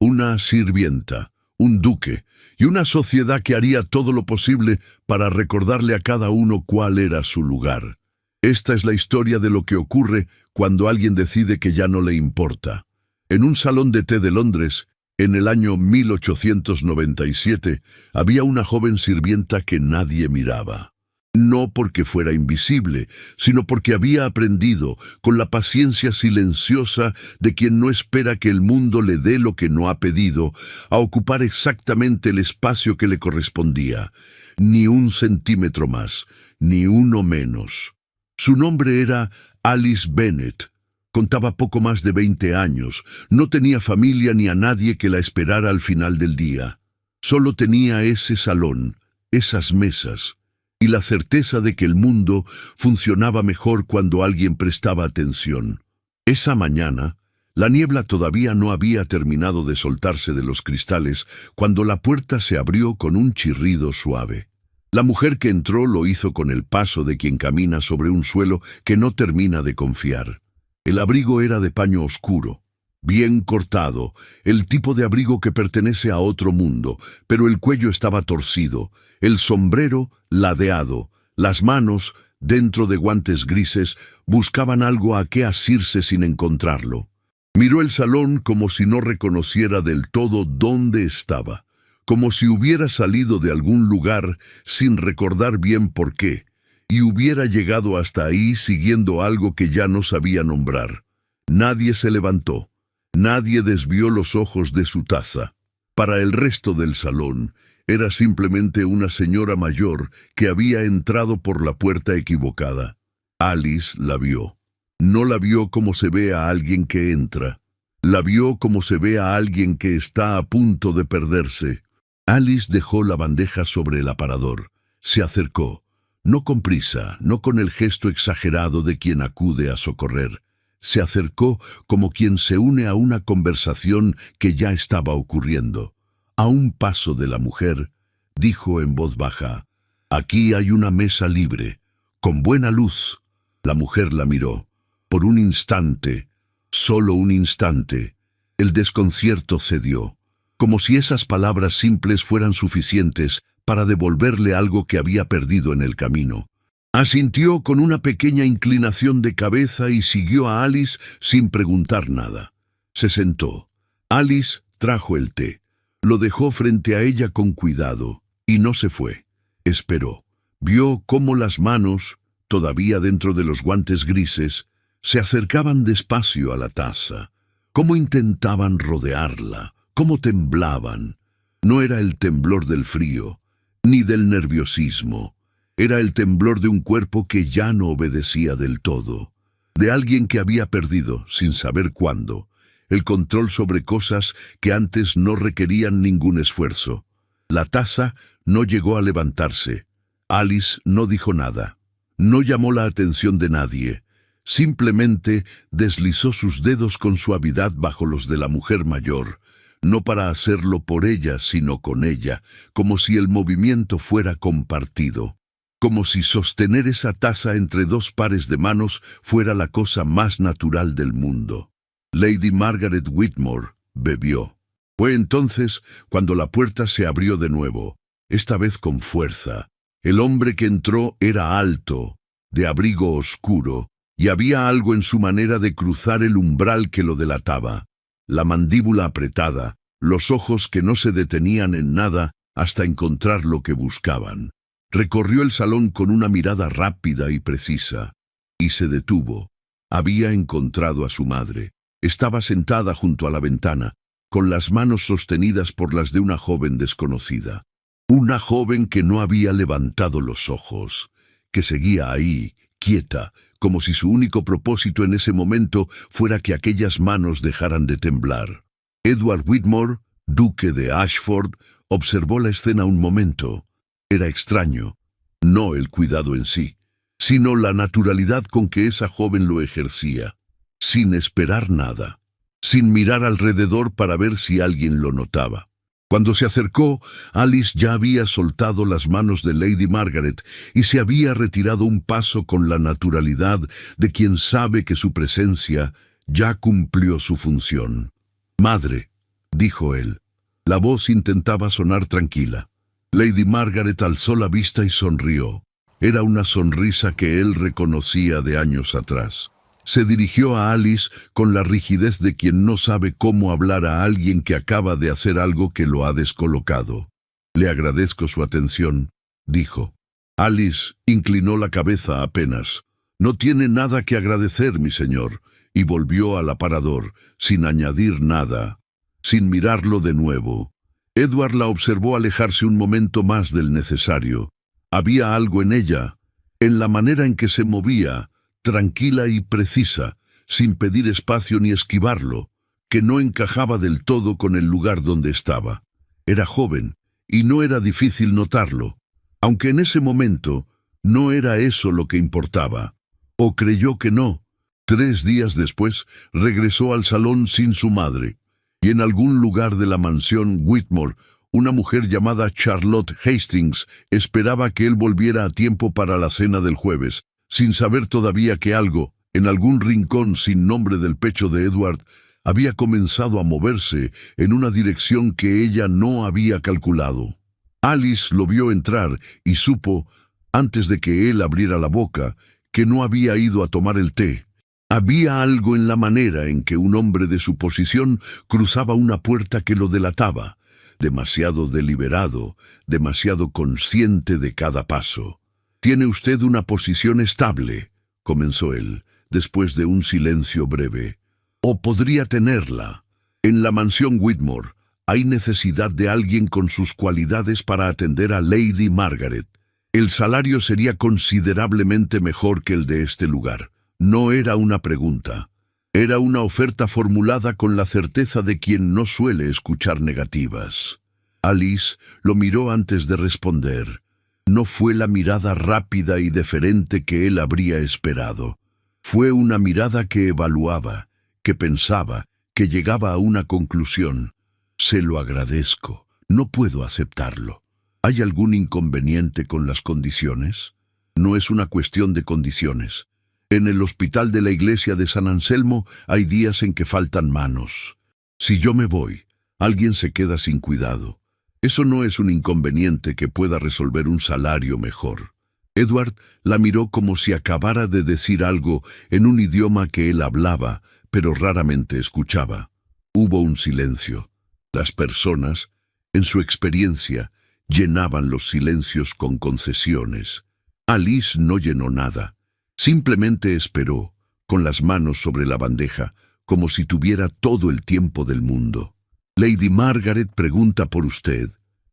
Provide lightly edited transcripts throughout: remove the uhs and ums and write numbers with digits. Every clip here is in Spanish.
una sirvienta, un duque y una sociedad que haría todo lo posible para recordarle a cada uno cuál era su lugar. Esta es la historia de lo que ocurre cuando alguien decide que ya no le importa. En un salón de té de Londres, en el año 1897, había una joven sirvienta que nadie miraba. No porque fuera invisible, sino porque había aprendido, con la paciencia silenciosa de quien no espera que el mundo le dé lo que no ha pedido, a ocupar exactamente el espacio que le correspondía. Ni un centímetro más, ni uno menos. Su nombre era Alice Bennet. Contaba poco más de 20 años, no tenía familia ni a nadie que la esperara al final del día. Solo tenía ese salón, esas mesas, y la certeza de que el mundo funcionaba mejor cuando alguien prestaba atención. Esa mañana, la niebla todavía no había terminado de soltarse de los cristales cuando la puerta se abrió con un chirrido suave. La mujer que entró lo hizo con el paso de quien camina sobre un suelo que no termina de confiar. El abrigo era de paño oscuro, bien cortado, el tipo de abrigo que pertenece a otro mundo, pero el cuello estaba torcido, el sombrero ladeado, las manos, dentro de guantes grises, buscaban algo a qué asirse sin encontrarlo. Miró el salón como si no reconociera del todo dónde estaba, como si hubiera salido de algún lugar sin recordar bien por qué, y hubiera llegado hasta ahí siguiendo algo que ya no sabía nombrar. Nadie se levantó, nadie desvió los ojos de su taza. Para el resto del salón, era simplemente una señora mayor que había entrado por la puerta equivocada. Alice la vio. No la vio como se ve a alguien que entra. La vio como se ve a alguien que está a punto de perderse. Alice dejó la bandeja sobre el aparador. Se acercó. No con prisa, no con el gesto exagerado de quien acude a socorrer. Se acercó como quien se une a una conversación que ya estaba ocurriendo. A un paso de la mujer, dijo en voz baja: «Aquí hay una mesa libre, con buena luz». La mujer la miró. Por un instante, solo un instante, el desconcierto cedió, como si esas palabras simples fueran suficientes para devolverle algo que había perdido en el camino. Asintió con una pequeña inclinación de cabeza y siguió a Alice sin preguntar nada. Se sentó. Alice trajo el té. Lo dejó frente a ella con cuidado, y no se fue. Esperó. Vio cómo las manos, todavía dentro de los guantes grises, se acercaban despacio a la taza, cómo intentaban rodearla, cómo temblaban. No era el temblor del frío, ni del nerviosismo. Era el temblor de un cuerpo que ya no obedecía del todo, de alguien que había perdido, sin saber cuándo, el control sobre cosas que antes no requerían ningún esfuerzo. La taza no llegó a levantarse. Alice no dijo nada. No llamó la atención de nadie. Simplemente deslizó sus dedos con suavidad bajo los de la mujer mayor, no para hacerlo por ella, sino con ella, como si el movimiento fuera compartido, como si sostener esa taza entre dos pares de manos fuera la cosa más natural del mundo. Lady Margaret Whitmore bebió. Fue entonces cuando la puerta se abrió de nuevo, esta vez con fuerza. El hombre que entró era alto, de abrigo oscuro, y había algo en su manera de cruzar el umbral que lo delataba. La mandíbula apretada, los ojos que no se detenían en nada hasta encontrar lo que buscaban. Recorrió el salón con una mirada rápida y precisa, y se detuvo. Había encontrado a su madre. Estaba sentada junto a la ventana, con las manos sostenidas por las de una joven desconocida. Una joven que no había levantado los ojos, que seguía ahí, quieta, como si su único propósito en ese momento fuera que aquellas manos dejaran de temblar. Edward Whitmore, duque de Ashford, observó la escena un momento. Era extraño, no el cuidado en sí, sino la naturalidad con que esa joven lo ejercía, sin esperar nada, sin mirar alrededor para ver si alguien lo notaba. Cuando se acercó, Alice ya había soltado las manos de Lady Margaret y se había retirado un paso con la naturalidad de quien sabe que su presencia ya cumplió su función. «Madre», dijo él. La voz intentaba sonar tranquila. Lady Margaret alzó la vista y sonrió. Era una sonrisa que él reconocía de años atrás. Se dirigió a Alice con la rigidez de quien no sabe cómo hablar a alguien que acaba de hacer algo que lo ha descolocado. «Le agradezco su atención», dijo. Alice inclinó la cabeza apenas. «No tiene nada que agradecer, mi señor», y volvió al aparador, sin añadir nada, sin mirarlo de nuevo. Edward la observó alejarse un momento más del necesario. Había algo en ella, en la manera en que se movía, tranquila y precisa, sin pedir espacio ni esquivarlo, que no encajaba del todo con el lugar donde estaba. Era joven, y no era difícil notarlo, aunque en ese momento no era eso lo que importaba. O creyó que no. 3 días después regresó al salón sin su madre, y en algún lugar de la mansión Whitmore, una mujer llamada Charlotte Hastings esperaba que él volviera a tiempo para la cena del jueves, sin saber todavía que algo, en algún rincón sin nombre del pecho de Edward, había comenzado a moverse en una dirección que ella no había calculado. Alice lo vio entrar y supo, antes de que él abriera la boca, que no había ido a tomar el té. Había algo en la manera en que un hombre de su posición cruzaba una puerta que lo delataba, demasiado deliberado, demasiado consciente de cada paso. «Tiene usted una posición estable», comenzó él, después de un silencio breve. «O podría tenerla. En la mansión Whitmore hay necesidad de alguien con sus cualidades para atender a Lady Margaret. El salario sería considerablemente mejor que el de este lugar». No era una pregunta. Era una oferta formulada con la certeza de quien no suele escuchar negativas. Alice lo miró antes de responder. No fue la mirada rápida y deferente que él habría esperado. Fue una mirada que evaluaba, que pensaba, que llegaba a una conclusión. «Se lo agradezco. No puedo aceptarlo. ¿Hay algún inconveniente con las condiciones?» «No es una cuestión de condiciones. En el hospital de la iglesia de San Anselmo hay días en que faltan manos. Si yo me voy, alguien se queda sin cuidado. Eso no es un inconveniente que pueda resolver un salario mejor». Edward la miró como si acabara de decir algo en un idioma que él hablaba, pero raramente escuchaba. Hubo un silencio. Las personas, en su experiencia, llenaban los silencios con concesiones. Alice no llenó nada. Simplemente esperó, con las manos sobre la bandeja, como si tuviera todo el tiempo del mundo. «Lady Margaret pregunta por usted»,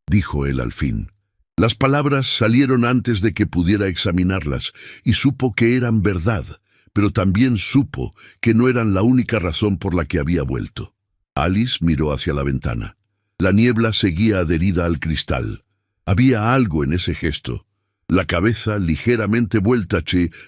dijo él al fin. Las palabras salieron antes de que pudiera examinarlas, y supo que eran verdad, pero también supo que no eran la única razón por la que había vuelto. Alice miró hacia la ventana. La niebla seguía adherida al cristal. Había algo en ese gesto. La cabeza ligeramente vuelta,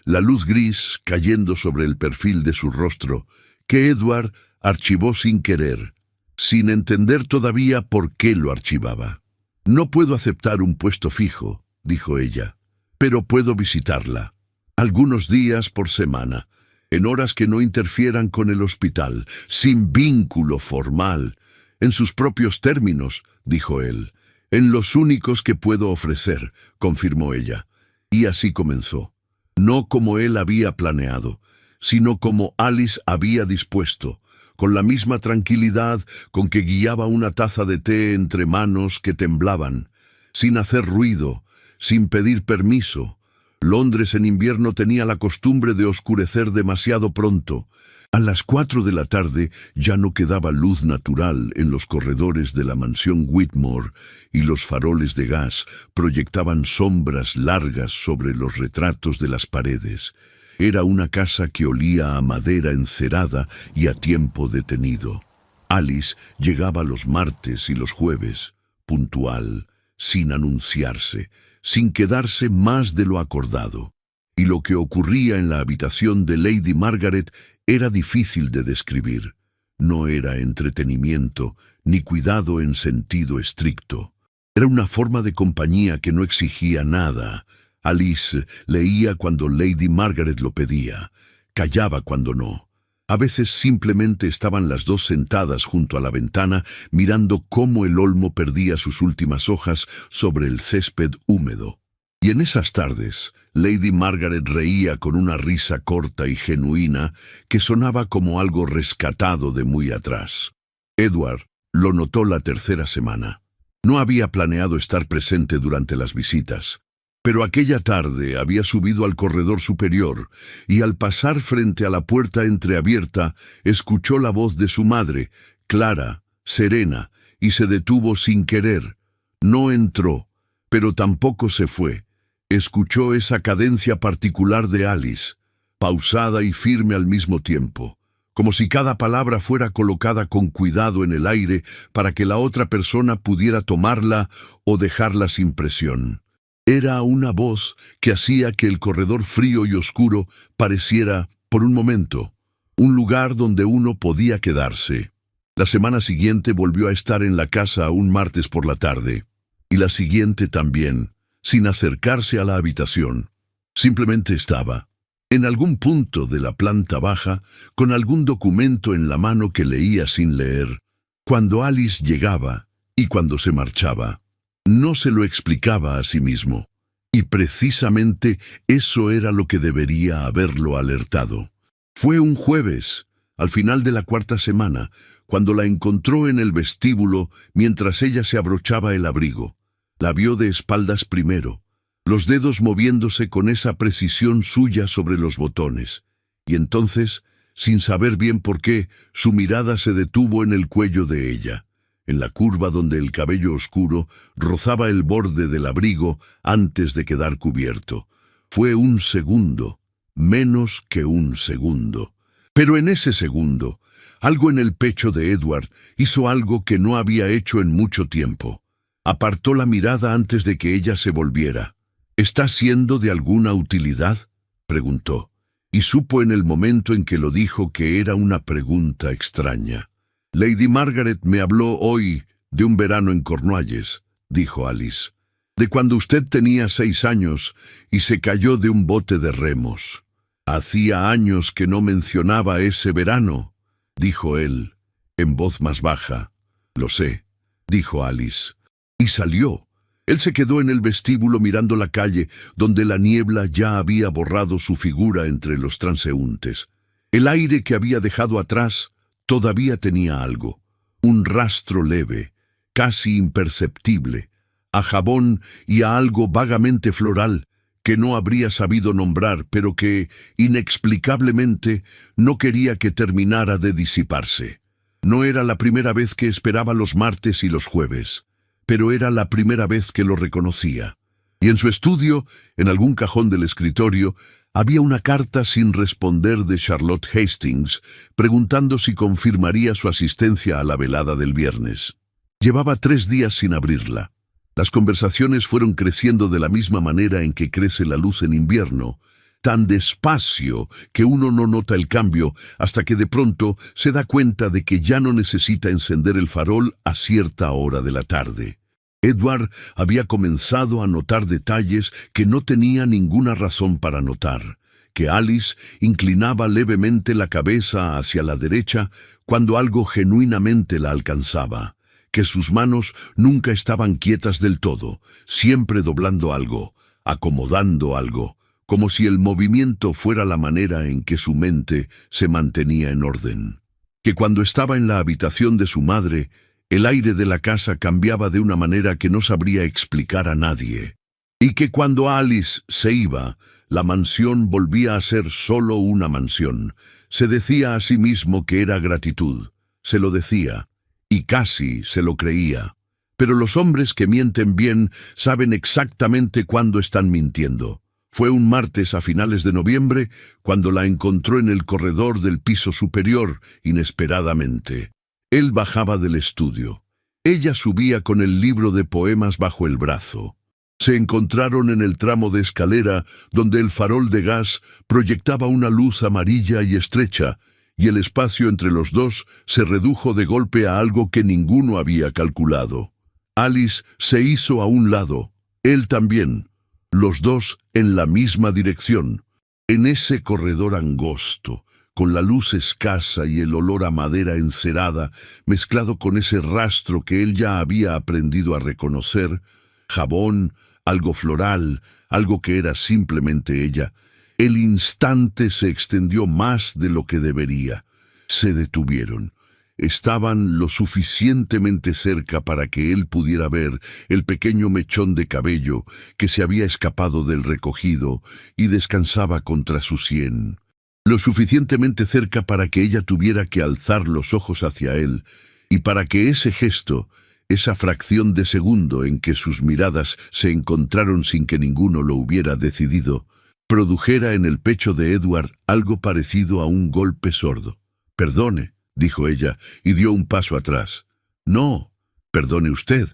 la luz gris cayendo sobre el perfil de su rostro, que Edward archivó sin querer, sin entender todavía por qué lo archivaba. «No puedo aceptar un puesto fijo», dijo ella, «pero puedo visitarla. Algunos días por semana, en horas que no interfieran con el hospital, sin vínculo formal, en sus propios términos», dijo él. «En los únicos que puedo ofrecer», confirmó ella. Y así comenzó. No como él había planeado, sino como Alice había dispuesto, con la misma tranquilidad con que guiaba una taza de té entre manos que temblaban, sin hacer ruido, sin pedir permiso. Londres en invierno tenía la costumbre de oscurecer demasiado pronto. A las 4 de la tarde ya no quedaba luz natural en los corredores de la mansión Whitmore y los faroles de gas proyectaban sombras largas sobre los retratos de las paredes. Era una casa que olía a madera encerada y a tiempo detenido. Alice llegaba los martes y los jueves, puntual, sin anunciarse, sin quedarse más de lo acordado. Y lo que ocurría en la habitación de Lady Margaret era difícil de describir. No era entretenimiento, ni cuidado en sentido estricto. Era una forma de compañía que no exigía nada. Alice leía cuando Lady Margaret lo pedía, callaba cuando no. A veces simplemente estaban las dos sentadas junto a la ventana, mirando cómo el olmo perdía sus últimas hojas sobre el césped húmedo. Y en esas tardes, Lady Margaret reía con una risa corta y genuina que sonaba como algo rescatado de muy atrás. Edward lo notó la tercera semana. No había planeado estar presente durante las visitas, pero aquella tarde había subido al corredor superior y al pasar frente a la puerta entreabierta, escuchó la voz de su madre, clara, serena, y se detuvo sin querer. No entró, pero tampoco se fue. Escuchó esa cadencia particular de Alice, pausada y firme al mismo tiempo, como si cada palabra fuera colocada con cuidado en el aire para que la otra persona pudiera tomarla o dejarla sin presión. Era una voz que hacía que el corredor frío y oscuro pareciera, por un momento, un lugar donde uno podía quedarse. La semana siguiente volvió a estar en la casa un martes por la tarde, y la siguiente también, sin acercarse a la habitación. Simplemente estaba, en algún punto de la planta baja, con algún documento en la mano que leía sin leer, cuando Alice llegaba y cuando se marchaba. No se lo explicaba a sí mismo, y precisamente eso era lo que debería haberlo alertado. Fue un jueves, al final de la cuarta semana, cuando la encontró en el vestíbulo mientras ella se abrochaba el abrigo. La vio de espaldas primero, los dedos moviéndose con esa precisión suya sobre los botones, y entonces, sin saber bien por qué, su mirada se detuvo en el cuello de ella, en la curva donde el cabello oscuro rozaba el borde del abrigo antes de quedar cubierto. Fue un segundo, menos que un segundo. Pero en ese segundo, algo en el pecho de Edward hizo algo que no había hecho en mucho tiempo. Apartó la mirada antes de que ella se volviera. ¿Está siendo de alguna utilidad?, preguntó, y supo en el momento en que lo dijo que era una pregunta extraña. Lady Margaret me habló hoy de un verano en Cornualles, dijo Alice, de cuando usted tenía 6 años y se cayó de un bote de remos. Hacía años que no mencionaba ese verano, dijo él, en voz más baja. Lo sé, dijo Alice. Y salió. Él se quedó en el vestíbulo mirando la calle, donde la niebla ya había borrado su figura entre los transeúntes. El aire que había dejado atrás todavía tenía algo, un rastro leve, casi imperceptible, a jabón y a algo vagamente floral que no habría sabido nombrar, pero que, inexplicablemente, no quería que terminara de disiparse. No era la primera vez que esperaba los martes y los jueves, pero era la primera vez que lo reconocía. Y en su estudio, en algún cajón del escritorio, había una carta sin responder de Charlotte Hastings, preguntando si confirmaría su asistencia a la velada del viernes. Llevaba 3 días sin abrirla. Las conversaciones fueron creciendo de la misma manera en que crece la luz en invierno, tan despacio que uno no nota el cambio hasta que de pronto se da cuenta de que ya no necesita encender el farol a cierta hora de la tarde. Edward había comenzado a notar detalles que no tenía ninguna razón para notar, que Alice inclinaba levemente la cabeza hacia la derecha cuando algo genuinamente la alcanzaba, que sus manos nunca estaban quietas del todo, siempre doblando algo, acomodando algo, como si el movimiento fuera la manera en que su mente se mantenía en orden. Que cuando estaba en la habitación de su madre, el aire de la casa cambiaba de una manera que no sabría explicar a nadie. Y que cuando Alice se iba, la mansión volvía a ser solo una mansión. Se decía a sí mismo que era gratitud. Se lo decía, y casi se lo creía. Pero los hombres que mienten bien saben exactamente cuándo están mintiendo. Fue un martes a finales de noviembre cuando la encontró en el corredor del piso superior, inesperadamente. Él bajaba del estudio. Ella subía con el libro de poemas bajo el brazo. Se encontraron en el tramo de escalera donde el farol de gas proyectaba una luz amarilla y estrecha, y el espacio entre los dos se redujo de golpe a algo que ninguno había calculado. Alice se hizo a un lado, él también, los dos en la misma dirección. En ese corredor angosto, con la luz escasa y el olor a madera encerada, mezclado con ese rastro que él ya había aprendido a reconocer, jabón, algo floral, algo que era simplemente ella. El instante se extendió más de lo que debería. Se detuvieron. Estaban lo suficientemente cerca para que él pudiera ver el pequeño mechón de cabello que se había escapado del recogido y descansaba contra su sien. Lo suficientemente cerca para que ella tuviera que alzar los ojos hacia él y para que ese gesto, esa fracción de segundo en que sus miradas se encontraron sin que ninguno lo hubiera decidido, produjera en el pecho de Edward algo parecido a un golpe sordo. «Perdone», dijo ella, y dio un paso atrás. «No, perdone usted»,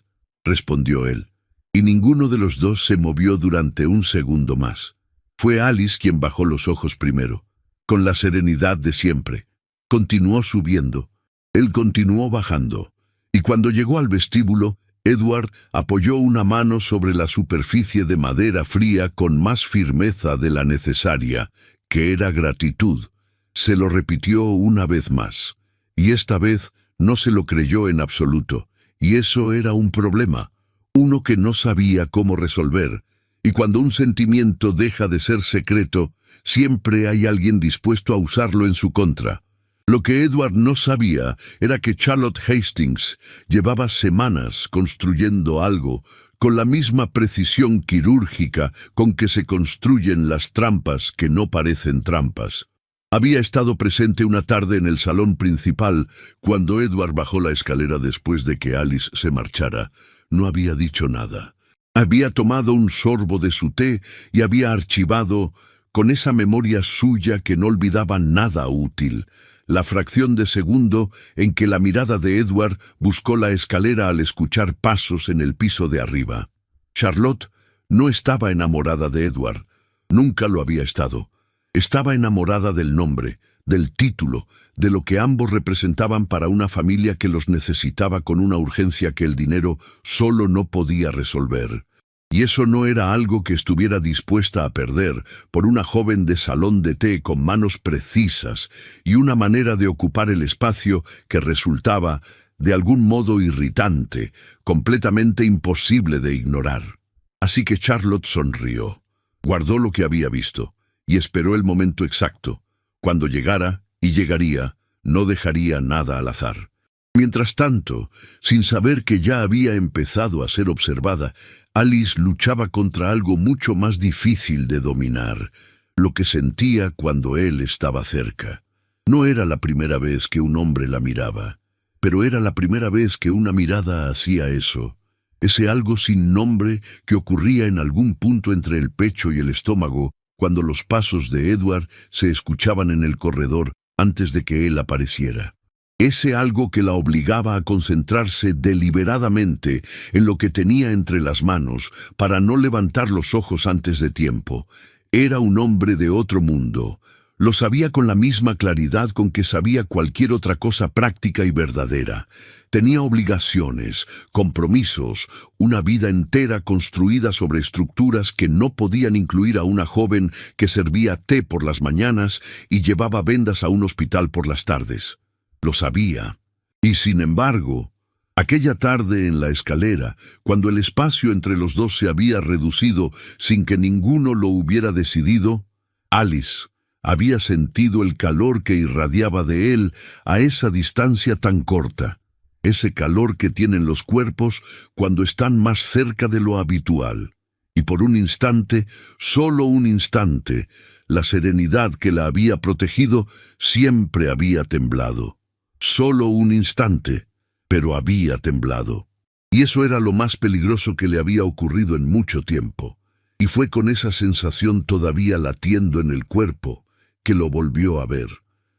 respondió él, y ninguno de los dos se movió durante un segundo más. Fue Alice quien bajó los ojos primero, con la serenidad de siempre. Continuó subiendo. Él continuó bajando, y cuando llegó al vestíbulo, Edward apoyó una mano sobre la superficie de madera fría con más firmeza de la necesaria, que era gratitud. Se lo repitió una vez más, y esta vez no se lo creyó en absoluto, y eso era un problema, uno que no sabía cómo resolver, y cuando un sentimiento deja de ser secreto, siempre hay alguien dispuesto a usarlo en su contra. Lo que Edward no sabía era que Charlotte Hastings llevaba semanas construyendo algo con la misma precisión quirúrgica con que se construyen las trampas que no parecen trampas. Había estado presente una tarde en el salón principal cuando Edward bajó la escalera después de que Alice se marchara. No había dicho nada. Había tomado un sorbo de su té y había archivado, con esa memoria suya que no olvidaba nada útil, la fracción de segundo en que la mirada de Edward buscó la escalera al escuchar pasos en el piso de arriba. Charlotte no estaba enamorada de Edward. Nunca lo había estado. Estaba enamorada del nombre, del título, de lo que ambos representaban para una familia que los necesitaba con una urgencia que el dinero solo no podía resolver. Y eso no era algo que estuviera dispuesta a perder por una joven de salón de té con manos precisas y una manera de ocupar el espacio que resultaba, de algún modo irritante, completamente imposible de ignorar. Así que Charlotte sonrió, guardó lo que había visto y esperó el momento exacto. Cuando llegara, y llegaría, no dejaría nada al azar. Mientras tanto, sin saber que ya había empezado a ser observada, Alice luchaba contra algo mucho más difícil de dominar, lo que sentía cuando él estaba cerca. No era la primera vez que un hombre la miraba, pero era la primera vez que una mirada hacía eso. Ese algo sin nombre que ocurría en algún punto entre el pecho y el estómago cuando los pasos de Edward se escuchaban en el corredor antes de que él apareciera. Ese algo que la obligaba a concentrarse deliberadamente en lo que tenía entre las manos para no levantar los ojos antes de tiempo. Era un hombre de otro mundo. Lo sabía con la misma claridad con que sabía cualquier otra cosa práctica y verdadera. Tenía obligaciones, compromisos, una vida entera construida sobre estructuras que no podían incluir a una joven que servía té por las mañanas y llevaba vendas a un hospital por las tardes. Lo sabía. Y sin embargo, aquella tarde en la escalera, cuando el espacio entre los dos se había reducido sin que ninguno lo hubiera decidido, Alice había sentido el calor que irradiaba de él a esa distancia tan corta, ese calor que tienen los cuerpos cuando están más cerca de lo habitual. Y por un instante, solo un instante, la serenidad que la había protegido siempre había temblado. Solo un instante, pero había temblado. Y eso era lo más peligroso que le había ocurrido en mucho tiempo. Y fue con esa sensación todavía latiendo en el cuerpo que lo volvió a ver.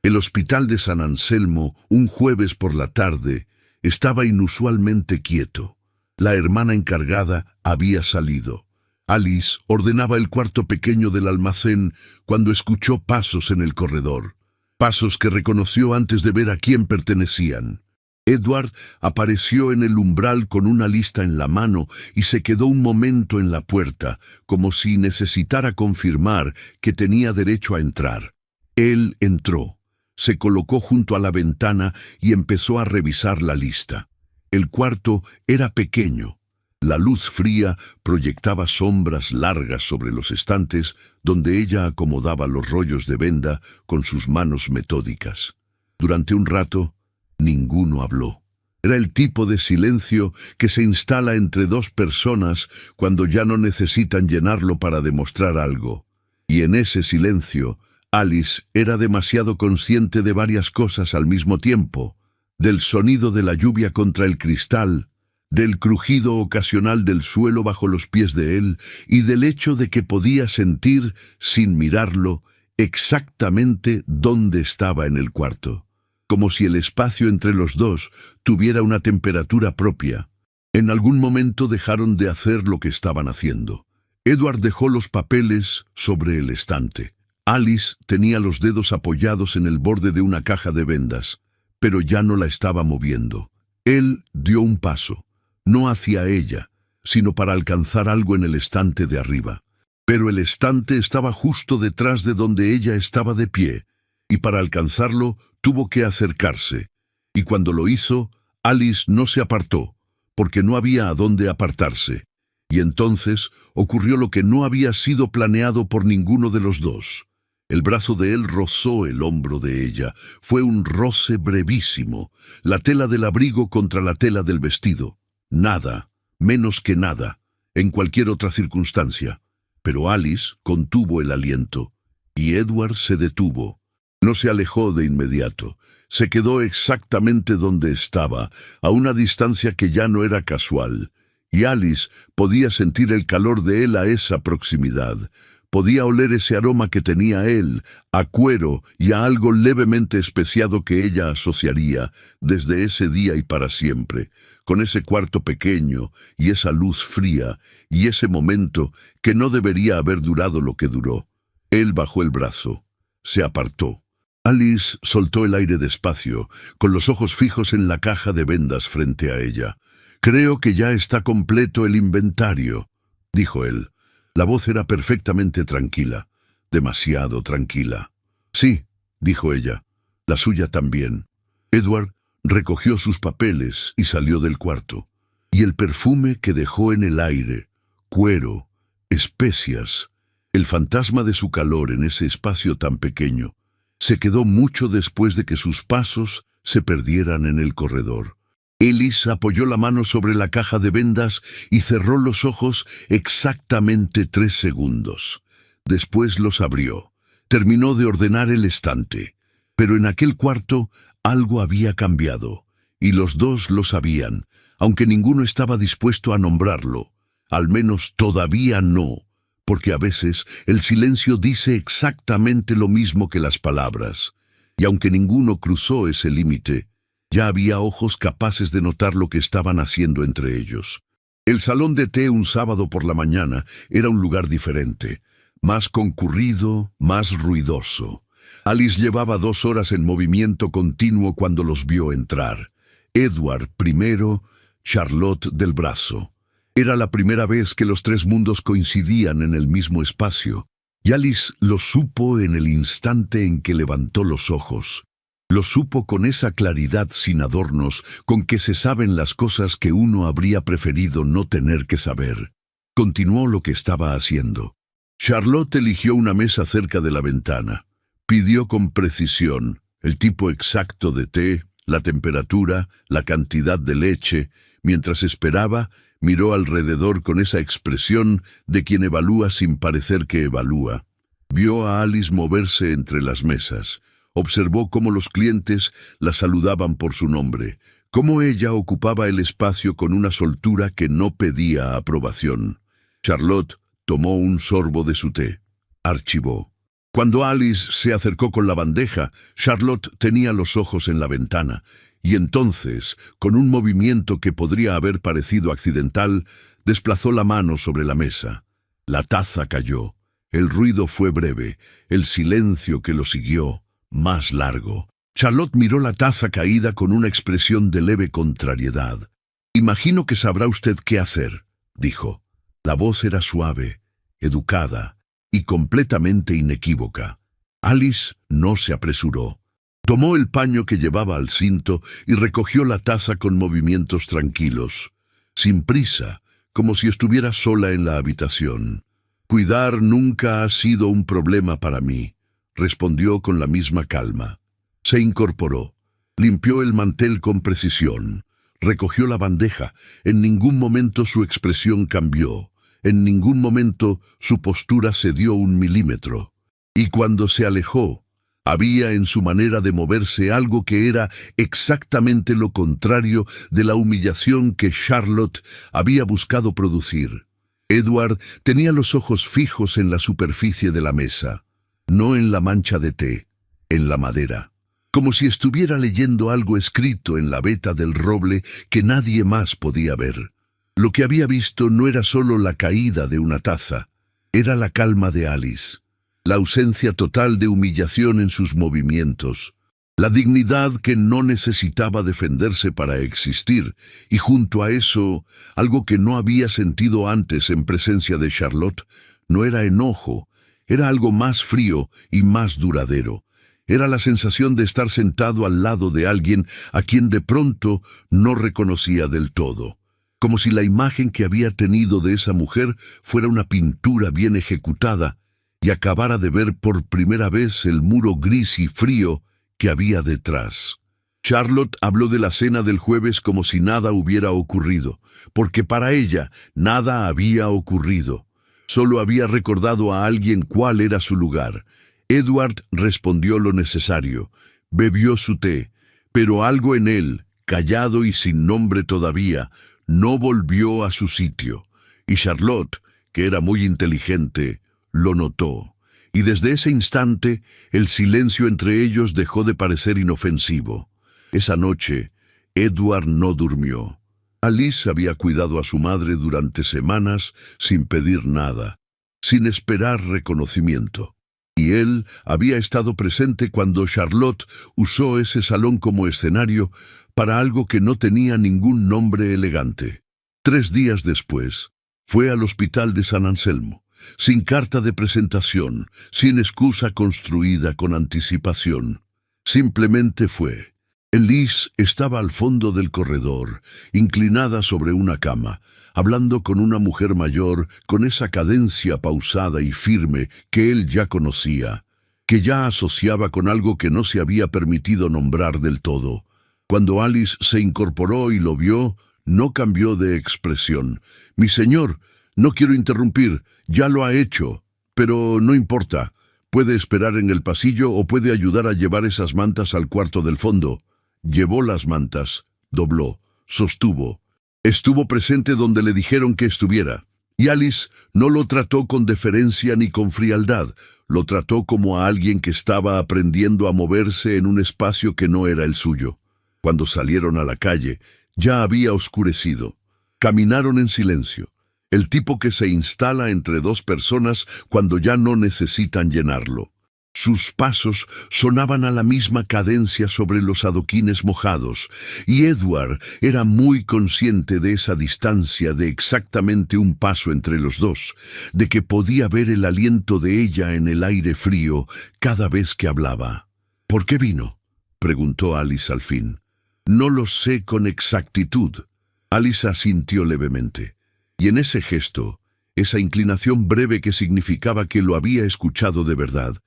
El hospital de San Anselmo, un jueves por la tarde, estaba inusualmente quieto. La hermana encargada había salido. Alice ordenaba el cuarto pequeño del almacén cuando escuchó pasos en el corredor. Pasos que reconoció antes de ver a quién pertenecían. Edward apareció en el umbral con una lista en la mano y se quedó un momento en la puerta, como si necesitara confirmar que tenía derecho a entrar. Él entró. se colocó junto a la ventana y empezó a revisar la lista. El cuarto era pequeño. La luz fría proyectaba sombras largas sobre los estantes donde ella acomodaba los rollos de venda con sus manos metódicas. Durante un rato, ninguno habló. Era el tipo de silencio que se instala entre dos personas cuando ya no necesitan llenarlo para demostrar algo. Y en ese silencio, Alice era demasiado consciente de varias cosas al mismo tiempo: del sonido de la lluvia contra el cristal, del crujido ocasional del suelo bajo los pies de él y del hecho de que podía sentir, sin mirarlo, exactamente dónde estaba en el cuarto, como si el espacio entre los dos tuviera una temperatura propia. En algún momento dejaron de hacer lo que estaban haciendo. Edward dejó los papeles sobre el estante. Alice tenía los dedos apoyados en el borde de una caja de vendas, pero ya no la estaba moviendo. Él dio un paso, no hacia ella, sino para alcanzar algo en el estante de arriba. Pero el estante estaba justo detrás de donde ella estaba de pie, y para alcanzarlo tuvo que acercarse. Y cuando lo hizo, Alice no se apartó, porque no había a dónde apartarse. Y entonces ocurrió lo que no había sido planeado por ninguno de los dos. El brazo de él rozó el hombro de ella. Fue un roce brevísimo, la tela del abrigo contra la tela del vestido. Nada, menos que nada, en cualquier otra circunstancia. Pero Alice contuvo el aliento, y Edward se detuvo. No se alejó de inmediato. Se quedó exactamente donde estaba, a una distancia que ya no era casual. Y Alice podía sentir el calor de él a esa proximidad. Podía oler ese aroma que tenía él, a cuero y a algo levemente especiado que ella asociaría, desde ese día y para siempre, con ese cuarto pequeño y esa luz fría y ese momento que no debería haber durado lo que duró. Él bajó el brazo. Se apartó. Alice soltó el aire despacio, con los ojos fijos en la caja de vendas frente a ella. «Creo que ya está completo el inventario», dijo él. La voz era perfectamente tranquila, demasiado tranquila. «Sí», dijo ella, «la suya también». Edward recogió sus papeles y salió del cuarto. Y el perfume que dejó en el aire, cuero, especias, el fantasma de su calor en ese espacio tan pequeño, se quedó mucho después de que sus pasos se perdieran en el corredor. Alice apoyó la mano sobre la caja de vendas y cerró los ojos exactamente 3 segundos. Después los abrió. Terminó de ordenar el estante. Pero en aquel cuarto algo había cambiado, y los dos lo sabían, aunque ninguno estaba dispuesto a nombrarlo. Al menos todavía no, porque a veces el silencio dice exactamente lo mismo que las palabras. Y aunque ninguno cruzó ese límite, ya había ojos capaces de notar lo que estaban haciendo entre ellos. El salón de té un sábado por la mañana era un lugar diferente, más concurrido, más ruidoso. Alice llevaba 2 horas en movimiento continuo cuando los vio entrar. Edward primero, Charlotte del brazo. Era la primera vez que los 3 mundos coincidían en el mismo espacio, y Alice lo supo en el instante en que levantó los ojos. Lo supo con esa claridad sin adornos con que se saben las cosas que uno habría preferido no tener que saber. Continuó lo que estaba haciendo. Charlotte eligió una mesa cerca de la ventana. Pidió con precisión el tipo exacto de té, la temperatura, la cantidad de leche. Mientras esperaba, miró alrededor con esa expresión de quien evalúa sin parecer que evalúa. Vio a Alice moverse entre las mesas. Observó cómo los clientes la saludaban por su nombre, cómo ella ocupaba el espacio con una soltura que no pedía aprobación. Charlotte tomó un sorbo de su té. Archivó. Cuando Alice se acercó con la bandeja, Charlotte tenía los ojos en la ventana, y entonces, con un movimiento que podría haber parecido accidental, desplazó la mano sobre la mesa. La taza cayó. El ruido fue breve, el silencio que lo siguió más largo. Charlotte miró la taza caída con una expresión de leve contrariedad. «Imagino que sabrá usted qué hacer», dijo. La voz era suave, educada y completamente inequívoca. Alice no se apresuró. Tomó el paño que llevaba al cinto y recogió la taza con movimientos tranquilos, sin prisa, como si estuviera sola en la habitación. «Cuidar nunca ha sido un problema para mí», respondió con la misma calma. Se incorporó, limpió el mantel con precisión, recogió la bandeja. En ningún momento su expresión cambió, en ningún momento su postura cedió un milímetro. Y cuando se alejó, había en su manera de moverse algo que era exactamente lo contrario de la humillación que Charlotte había buscado producir. Edward tenía los ojos fijos en la superficie de la mesa, no en la mancha de té, en la madera, como si estuviera leyendo algo escrito en la veta del roble que nadie más podía ver. Lo que había visto no era solo la caída de una taza, era la calma de Alice, la ausencia total de humillación en sus movimientos, la dignidad que no necesitaba defenderse para existir, y junto a eso, algo que no había sentido antes en presencia de Charlotte. No era enojo, era algo más frío y más duradero. Era la sensación de estar sentado al lado de alguien a quien de pronto no reconocía del todo, como si la imagen que había tenido de esa mujer fuera una pintura bien ejecutada y acabara de ver por primera vez el muro gris y frío que había detrás. Charlotte habló de la cena del jueves como si nada hubiera ocurrido, porque para ella nada había ocurrido. Solo había recordado a alguien cuál era su lugar. Edward respondió lo necesario, bebió su té, pero algo en él, callado y sin nombre todavía, no volvió a su sitio. Y Charlotte, que era muy inteligente, lo notó. Y desde ese instante, el silencio entre ellos dejó de parecer inofensivo. Esa noche, Edward no durmió. Alice había cuidado a su madre durante semanas sin pedir nada, sin esperar reconocimiento. Y él había estado presente cuando Charlotte usó ese salón como escenario para algo que no tenía ningún nombre elegante. 3 días después, fue al hospital de San Anselmo, sin carta de presentación, sin excusa construida con anticipación. Simplemente fue. Elise estaba al fondo del corredor, inclinada sobre una cama, hablando con una mujer mayor con esa cadencia pausada y firme que él ya conocía, que ya asociaba con algo que no se había permitido nombrar del todo. Cuando Alice se incorporó y lo vio, no cambió de expresión. «Mi señor, no quiero interrumpir, ya lo ha hecho, pero no importa. Puede esperar en el pasillo o puede ayudar a llevar esas mantas al cuarto del fondo». Llevó las mantas, dobló, sostuvo. Estuvo presente donde le dijeron que estuviera. Y Alice no lo trató con deferencia ni con frialdad, lo trató como a alguien que estaba aprendiendo a moverse en un espacio que no era el suyo. Cuando salieron a la calle, ya había oscurecido. Caminaron en silencio. El tipo que se instala entre 2 personas cuando ya no necesitan llenarlo. Sus pasos sonaban a la misma cadencia sobre los adoquines mojados, y Edward era muy consciente de esa distancia de exactamente un paso entre los dos, de que podía ver el aliento de ella en el aire frío cada vez que hablaba. «¿Por qué vino?», preguntó Alice al fin. «No lo sé con exactitud». Alice asintió levemente, y en ese gesto, esa inclinación breve que significaba que lo había escuchado de verdad,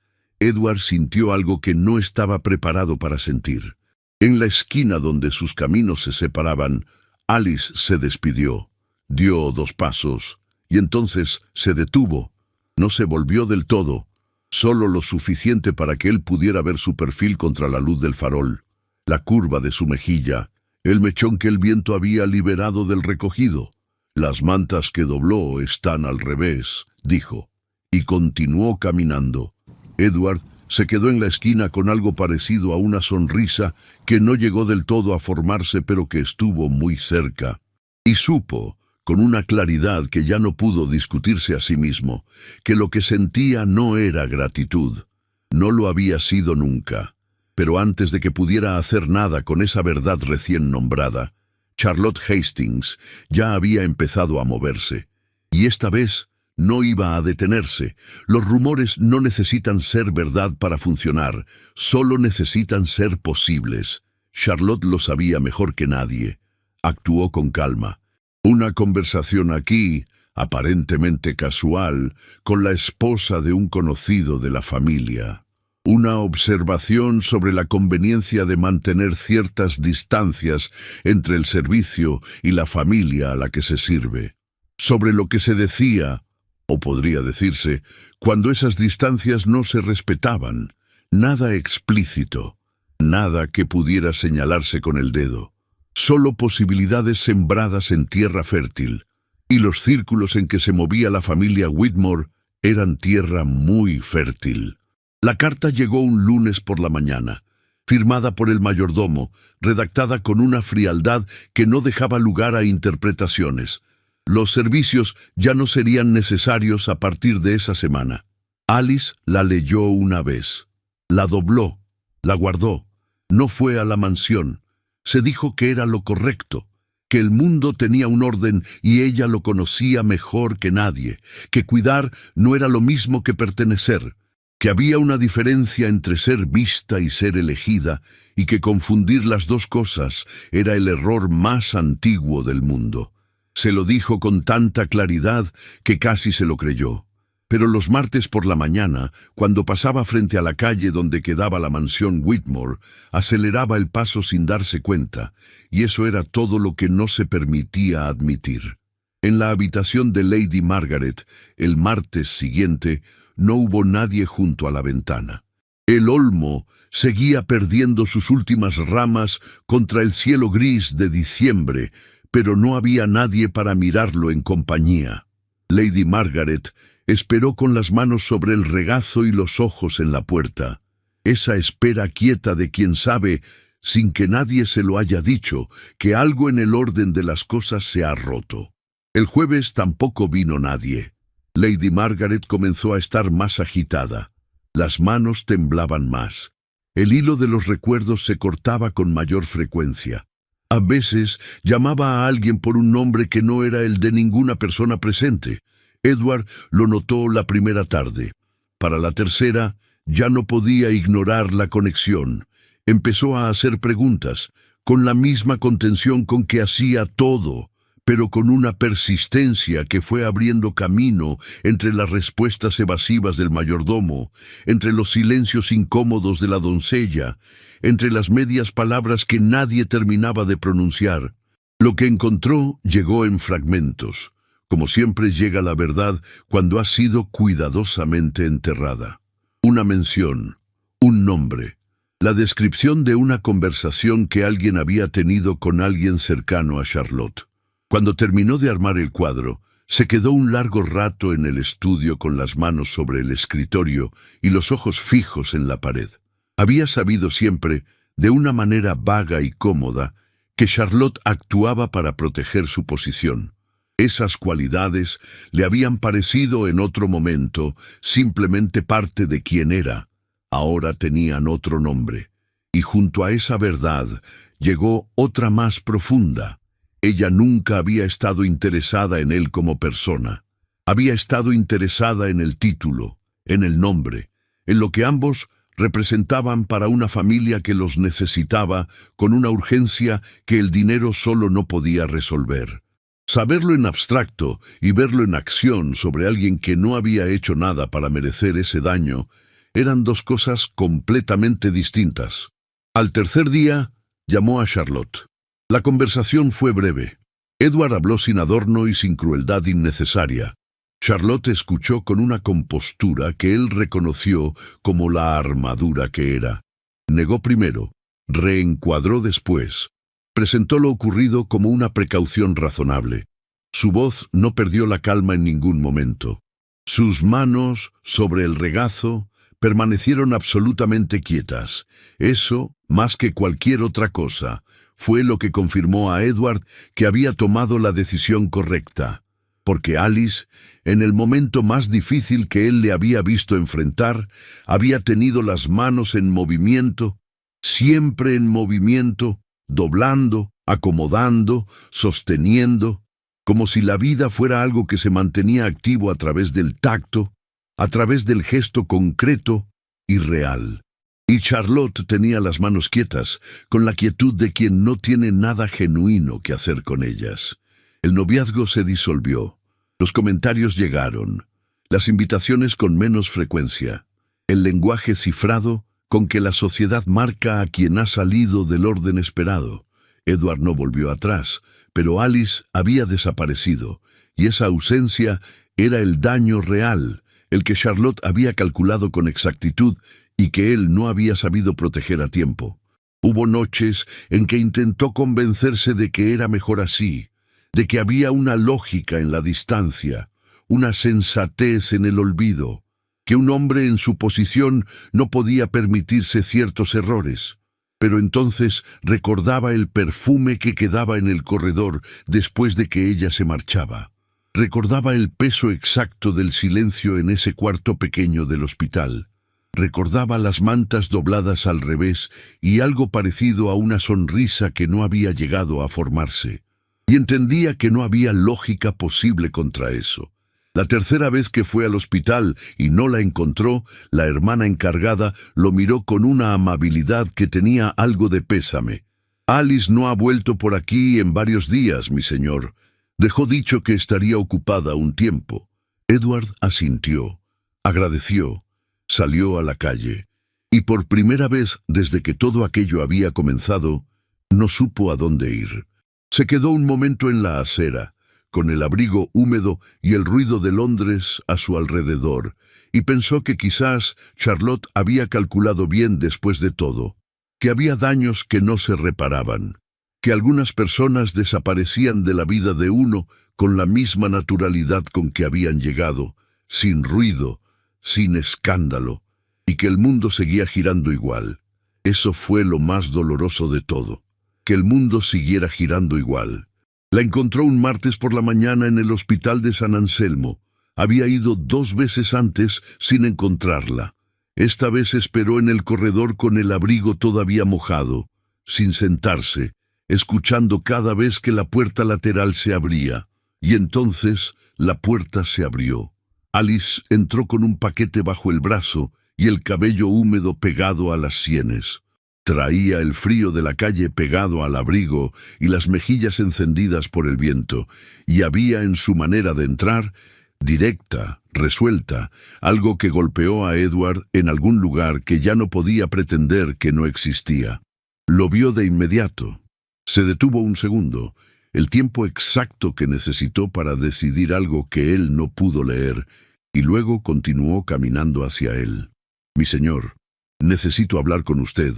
Edward sintió algo que no estaba preparado para sentir. En la esquina donde sus caminos se separaban, Alice se despidió, dio 2 pasos, y entonces se detuvo. No se volvió del todo, solo lo suficiente para que él pudiera ver su perfil contra la luz del farol, la curva de su mejilla, el mechón que el viento había liberado del recogido. «Las mantas que dobló están al revés», dijo, y continuó caminando. Edward se quedó en la esquina con algo parecido a una sonrisa que no llegó del todo a formarse, pero que estuvo muy cerca. Y supo, con una claridad que ya no pudo discutirse a sí mismo, que lo que sentía no era gratitud. No lo había sido nunca. Pero antes de que pudiera hacer nada con esa verdad recién nombrada, Charlotte Hastings ya había empezado a moverse. Y esta vez no iba a detenerse. Los rumores no necesitan ser verdad para funcionar, solo necesitan ser posibles. Charlotte lo sabía mejor que nadie. Actuó con calma. Una conversación aquí, aparentemente casual, con la esposa de un conocido de la familia. Una observación sobre la conveniencia de mantener ciertas distancias entre el servicio y la familia a la que se sirve. Sobre lo que se decía, o podría decirse, cuando esas distancias no se respetaban. Nada explícito, nada que pudiera señalarse con el dedo. Solo posibilidades sembradas en tierra fértil, y los círculos en que se movía la familia Whitmore eran tierra muy fértil. La carta llegó un lunes por la mañana, firmada por el mayordomo, redactada con una frialdad que no dejaba lugar a interpretaciones. Los servicios ya no serían necesarios a partir de esa semana. Alice la leyó una vez, la dobló, la guardó, no fue a la mansión. Se dijo que era lo correcto, que el mundo tenía un orden y ella lo conocía mejor que nadie, que cuidar no era lo mismo que pertenecer, que había una diferencia entre ser vista y ser elegida, y que confundir las dos cosas era el error más antiguo del mundo. Se lo dijo con tanta claridad que casi se lo creyó. Pero los martes por la mañana, cuando pasaba frente a la calle donde quedaba la mansión Whitmore, aceleraba el paso sin darse cuenta, y eso era todo lo que no se permitía admitir. En la habitación de Lady Margaret, el martes siguiente, no hubo nadie junto a la ventana. El olmo seguía perdiendo sus últimas ramas contra el cielo gris de diciembre, pero no había nadie para mirarlo en compañía. Lady Margaret esperó con las manos sobre el regazo y los ojos en la puerta. Esa espera quieta de quien sabe, sin que nadie se lo haya dicho, que algo en el orden de las cosas se ha roto. El jueves tampoco vino nadie. Lady Margaret comenzó a estar más agitada. Las manos temblaban más. El hilo de los recuerdos se cortaba con mayor frecuencia. A veces llamaba a alguien por un nombre que no era el de ninguna persona presente. Edward lo notó la primera tarde. Para la tercera, ya no podía ignorar la conexión. Empezó a hacer preguntas, con la misma contención con que hacía todo, pero con una persistencia que fue abriendo camino entre las respuestas evasivas del mayordomo, entre los silencios incómodos de la doncella, entre las medias palabras que nadie terminaba de pronunciar. Lo que encontró llegó en fragmentos, como siempre llega la verdad cuando ha sido cuidadosamente enterrada. Una mención, un nombre, la descripción de una conversación que alguien había tenido con alguien cercano a Charlotte. Cuando terminó de armar el cuadro, se quedó un largo rato en el estudio con las manos sobre el escritorio y los ojos fijos en la pared. Había sabido siempre, de una manera vaga y cómoda, que Charlotte actuaba para proteger su posición. Esas cualidades le habían parecido en otro momento simplemente parte de quien era. Ahora tenían otro nombre. Y junto a esa verdad llegó otra más profunda. Ella nunca había estado interesada en él como persona. Había estado interesada en el título, en el nombre, en lo que ambos representaban para una familia que los necesitaba con una urgencia que el dinero solo no podía resolver. Saberlo en abstracto y verlo en acción sobre alguien que no había hecho nada para merecer ese daño eran dos cosas completamente distintas. Al tercer día, llamó a Charlotte. La conversación fue breve. Edward habló sin adorno y sin crueldad innecesaria. Charlotte escuchó con una compostura que él reconoció como la armadura que era. Negó primero, reencuadró después. Presentó lo ocurrido como una precaución razonable. Su voz no perdió la calma en ningún momento. Sus manos, sobre el regazo, permanecieron absolutamente quietas. Eso, más que cualquier otra cosa, fue lo que confirmó a Edward que había tomado la decisión correcta. Porque Alice, en el momento más difícil que él le había visto enfrentar, había tenido las manos en movimiento, siempre en movimiento, doblando, acomodando, sosteniendo. como si la vida fuera algo que se mantenía activo a través del tacto, a través del gesto concreto y real. Y Charlotte tenía las manos quietas, con la quietud de quien no tiene nada genuino que hacer con ellas. El noviazgo se disolvió. Los comentarios llegaron. Las invitaciones con menos frecuencia. El lenguaje cifrado con que la sociedad marca a quien ha salido del orden esperado. Edward no volvió atrás, pero Alice había desaparecido, y esa ausencia era el daño real, el que Charlotte había calculado con exactitud y que él no había sabido proteger a tiempo. Hubo noches en que intentó convencerse de que era mejor así, de que había una lógica en la distancia, una sensatez en el olvido, que un hombre en su posición no podía permitirse ciertos errores. Pero entonces recordaba el perfume que quedaba en el corredor después de que ella se marchaba. Recordaba el peso exacto del silencio en ese cuarto pequeño del hospital. Recordaba las mantas dobladas al revés y algo parecido a una sonrisa que no había llegado a formarse. Y entendía que no había lógica posible contra eso. La tercera vez que fue al hospital y no la encontró, la hermana encargada lo miró con una amabilidad que tenía algo de pésame. «Alice no ha vuelto por aquí en varios días, mi señor. Dejó dicho que estaría ocupada un tiempo». Edward asintió, agradeció, salió a la calle, y por primera vez desde que todo aquello había comenzado, no supo a dónde ir. Se quedó un momento en la acera, con el abrigo húmedo y el ruido de Londres a su alrededor, y pensó que quizás Charlotte había calculado bien después de todo, que había daños que no se reparaban, que algunas personas desaparecían de la vida de uno con la misma naturalidad con que habían llegado, sin ruido, sin escándalo, y que el mundo seguía girando igual. Eso fue lo más doloroso de todo, que el mundo siguiera girando igual. La encontró un martes por la mañana en el hospital de San Anselmo. Había ido 2 veces antes sin encontrarla. Esta vez esperó en el corredor con el abrigo todavía mojado, sin sentarse, escuchando cada vez que la puerta lateral se abría. Y entonces la puerta se abrió. Alice entró con un paquete bajo el brazo y el cabello húmedo pegado a las sienes. Traía el frío de la calle pegado al abrigo y las mejillas encendidas por el viento, y había en su manera de entrar, directa, resuelta, algo que golpeó a Edward en algún lugar que ya no podía pretender que no existía. Lo vio de inmediato. Se detuvo un segundo, el tiempo exacto que necesitó para decidir algo que él no pudo leer, y luego continuó caminando hacia él. «Mi señor, necesito hablar con usted».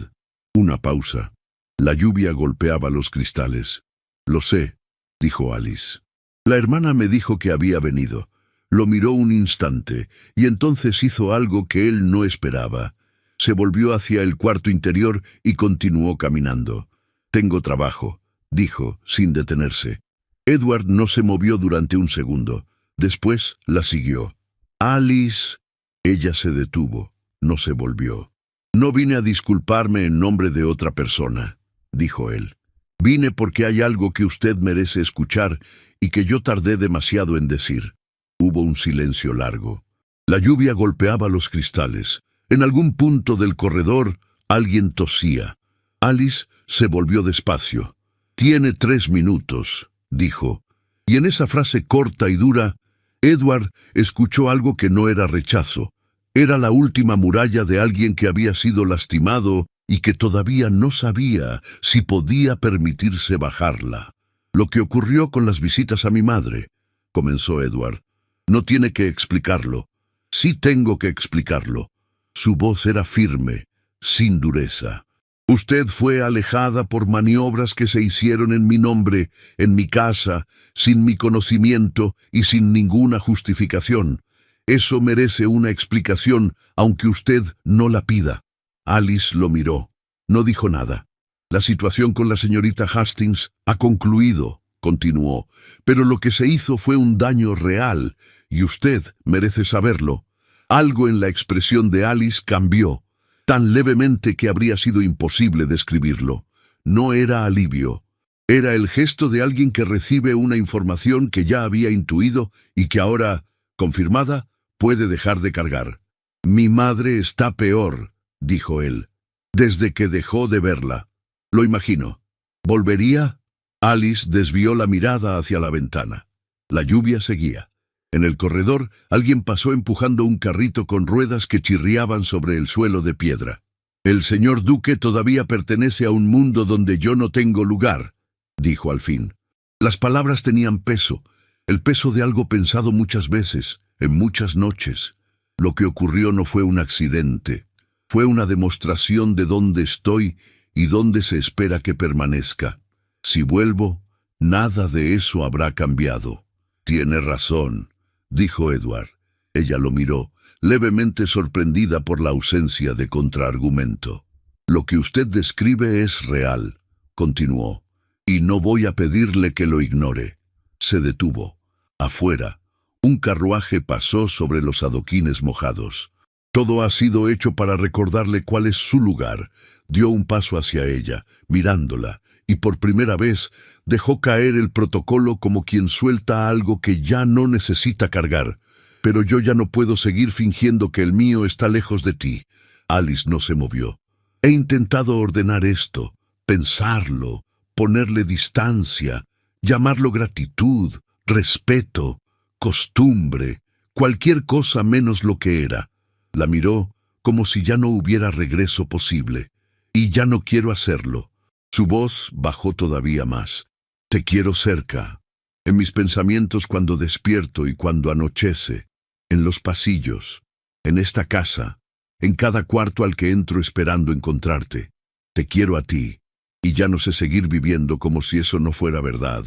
Una pausa. La lluvia golpeaba los cristales. «Lo sé», dijo Alice. «La hermana me dijo que había venido». Lo miró un instante, y entonces hizo algo que él no esperaba. Se volvió hacia el cuarto interior y continuó caminando. «Tengo trabajo», dijo, sin detenerse. Edward no se movió durante un segundo. Después la siguió. «Alice». Ella se detuvo, no se volvió. «No vine a disculparme en nombre de otra persona», dijo él. «Vine porque hay algo que usted merece escuchar y que yo tardé demasiado en decir». Hubo un silencio largo. La lluvia golpeaba los cristales. En algún punto del corredor, alguien tosía. Alice se volvió despacio. «Tiene 3 minutos», dijo. Y en esa frase corta y dura, Edward escuchó algo que no era rechazo. Era la última muralla de alguien que había sido lastimado y que todavía no sabía si podía permitirse bajarla. «Lo que ocurrió con las visitas a mi madre», comenzó Edward. «No tiene que explicarlo». «Sí tengo que explicarlo». Su voz era firme, sin dureza. «Usted fue alejada por maniobras que se hicieron en mi nombre, en mi casa, sin mi conocimiento y sin ninguna justificación. Eso merece una explicación, aunque usted no la pida». Alice lo miró. No dijo nada. «La situación con la señorita Hastings ha concluido», continuó, «pero lo que se hizo fue un daño real, y usted merece saberlo». Algo en la expresión de Alice cambió, tan levemente que habría sido imposible describirlo. No era alivio. Era el gesto de alguien que recibe una información que ya había intuido y que ahora, confirmada, puede dejar de cargar. «Mi madre está peor», dijo él, «desde que dejó de verla. Lo imagino. ¿Volvería?» Alice desvió la mirada hacia la ventana. La lluvia seguía. En el corredor, alguien pasó empujando un carrito con ruedas que chirriaban sobre el suelo de piedra. «El señor Duque todavía pertenece a un mundo donde yo no tengo lugar», dijo al fin. Las palabras tenían peso, el peso de algo pensado muchas veces, en muchas noches. Lo que ocurrió no fue un accidente, fue una demostración de dónde estoy y dónde se espera que permanezca. Si vuelvo, nada de eso habrá cambiado. «Tiene razón», dijo Edward. Ella lo miró, levemente sorprendida por la ausencia de contraargumento. «Lo que usted describe es real», continuó, «y no voy a pedirle que lo ignore». Se detuvo. Afuera, un carruaje pasó sobre los adoquines mojados. «Todo ha sido hecho para recordarle cuál es su lugar». Dio un paso hacia ella, mirándola, y por primera vez dejó caer el protocolo como quien suelta algo que ya no necesita cargar. «Pero yo ya no puedo seguir fingiendo que el mío está lejos de ti». Alice no se movió. «He intentado ordenar esto, pensarlo, ponerle distancia, llamarlo gratitud, respeto, costumbre, cualquier cosa menos lo que era». La miró como si ya no hubiera regreso posible. «Y ya no quiero hacerlo». Su voz bajó todavía más. «Te quiero cerca, en mis pensamientos cuando despierto y cuando anochece, en los pasillos, en esta casa, en cada cuarto al que entro esperando encontrarte. Te quiero a ti, y ya no sé seguir viviendo como si eso no fuera verdad».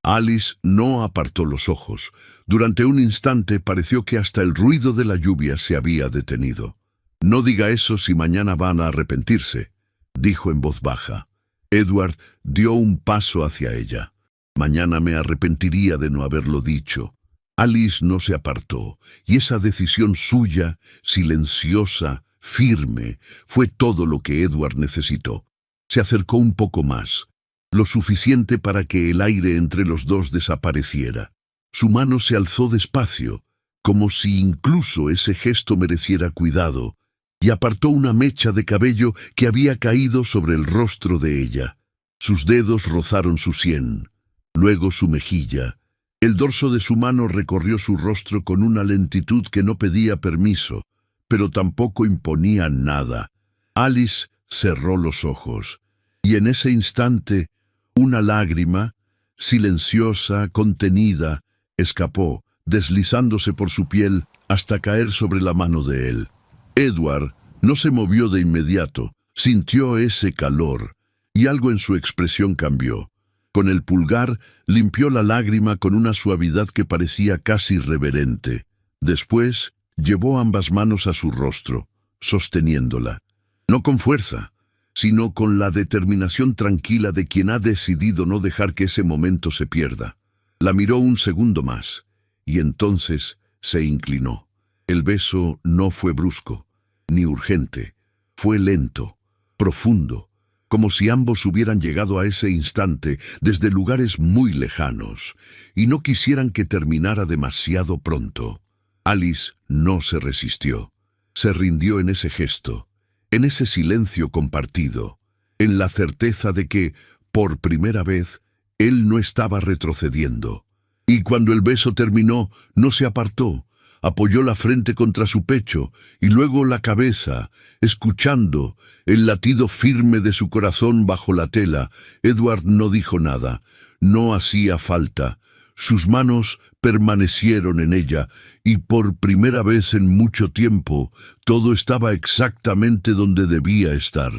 Alice no apartó los ojos. Durante un instante pareció que hasta el ruido de la lluvia se había detenido. «No diga eso si mañana van a arrepentirse», dijo en voz baja. Edward dio un paso hacia ella. «Mañana me arrepentiría de no haberlo dicho». Alice no se apartó, y esa decisión suya, silenciosa, firme, fue todo lo que Edward necesitó. Se acercó un poco más, lo suficiente para que el aire entre los dos desapareciera. Su mano se alzó despacio, como si incluso ese gesto mereciera cuidado, y apartó una mecha de cabello que había caído sobre el rostro de ella. Sus dedos rozaron su sien, luego su mejilla. El dorso de su mano recorrió su rostro con una lentitud que no pedía permiso, pero tampoco imponía nada. Alice cerró los ojos, y en ese instante una lágrima, silenciosa, contenida, escapó, deslizándose por su piel hasta caer sobre la mano de él. Edward no se movió de inmediato, sintió ese calor, y algo en su expresión cambió. Con el pulgar limpió la lágrima con una suavidad que parecía casi reverente. Después llevó ambas manos a su rostro, sosteniéndola. No con fuerza, sino con la determinación tranquila de quien ha decidido no dejar que ese momento se pierda. La miró un segundo más, y entonces se inclinó. El beso no fue brusco, ni urgente. Fue lento, profundo, como si ambos hubieran llegado a ese instante desde lugares muy lejanos, y no quisieran que terminara demasiado pronto. Alice no se resistió. Se rindió en ese gesto, en ese silencio compartido, en la certeza de que, por primera vez, él no estaba retrocediendo. Y cuando el beso terminó, no se apartó. Apoyó la frente contra su pecho y luego la cabeza, escuchando el latido firme de su corazón bajo la tela. Edward no dijo nada. No hacía falta. Sus manos permanecieron en ella y por primera vez en mucho tiempo todo estaba exactamente donde debía estar.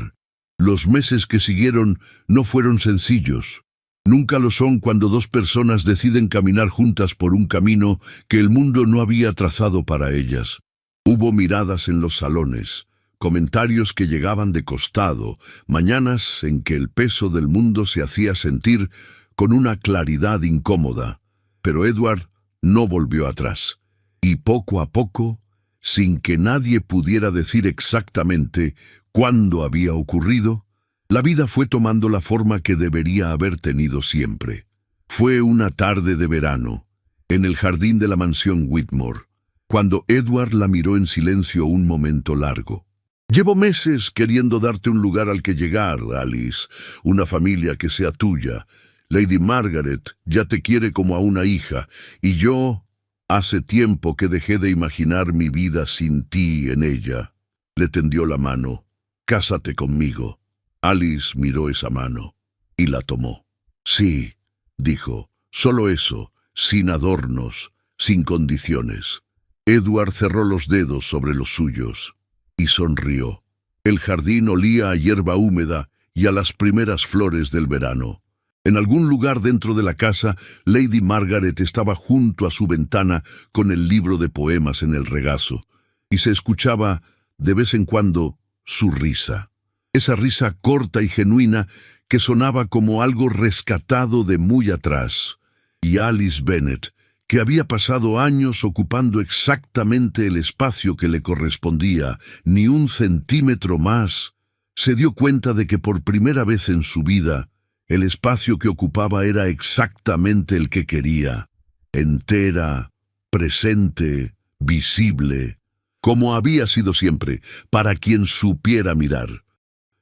Los meses que siguieron no fueron sencillos. Nunca lo son cuando dos personas deciden caminar juntas por un camino que el mundo no había trazado para ellas. Hubo miradas en los salones, comentarios que llegaban de costado, mañanas en que el peso del mundo se hacía sentir con una claridad incómoda. Pero Edward no volvió atrás, y poco a poco, sin que nadie pudiera decir exactamente cuándo había ocurrido, La vida fue tomando la forma que debería haber tenido siempre. Fue una tarde de verano, en el jardín de la mansión Whitmore, cuando Edward la miró en silencio un momento largo. «Llevo meses queriendo darte un lugar al que llegar, Alice, una familia que sea tuya. Lady Margaret ya te quiere como a una hija, y yo hace tiempo que dejé de imaginar mi vida sin ti en ella». Le tendió la mano. «Cásate conmigo». Alice miró esa mano y la tomó. «Sí», dijo, «solo eso, sin adornos, sin condiciones». Edward cerró los dedos sobre los suyos y sonrió. El jardín olía a hierba húmeda y a las primeras flores del verano. En algún lugar dentro de la casa, Lady Margaret estaba junto a su ventana con el libro de poemas en el regazo, y se escuchaba, de vez en cuando, su risa. Esa risa corta y genuina que sonaba como algo rescatado de muy atrás. Y Alice Bennet, que había pasado años ocupando exactamente el espacio que le correspondía, ni un centímetro más, se dio cuenta de que por primera vez en su vida, el espacio que ocupaba era exactamente el que quería, entera, presente, visible, como había sido siempre, para quien supiera mirar.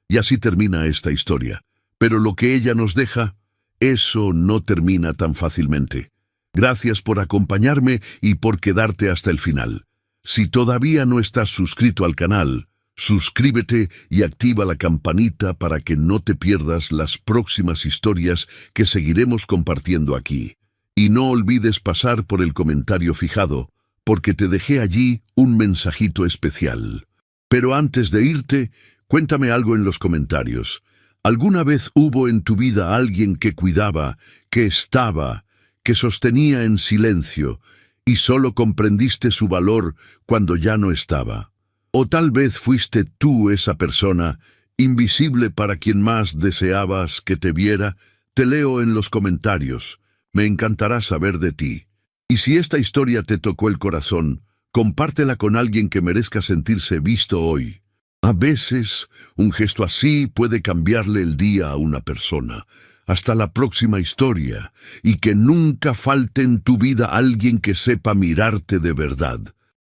Y así termina esta historia. Pero lo que ella nos deja, eso no termina tan fácilmente. Gracias por acompañarme y por quedarte hasta el final. Si todavía no estás suscrito al canal, suscríbete y activa la campanita para que no te pierdas las próximas historias que seguiremos compartiendo aquí. Y no olvides pasar por el comentario fijado, porque te dejé allí un mensajito especial. Pero antes de irte, cuéntame algo en los comentarios. ¿Alguna vez hubo en tu vida alguien que cuidaba, que estaba, que sostenía en silencio, y solo comprendiste su valor cuando ya no estaba? O tal vez fuiste tú esa persona, invisible para quien más deseabas que te viera. Te leo en los comentarios. Me encantará saber de ti. Y si esta historia te tocó el corazón, compártela con alguien que merezca sentirse visto hoy. A veces, un gesto así puede cambiarle el día a una persona. Hasta la próxima historia, y que nunca falte en tu vida alguien que sepa mirarte de verdad.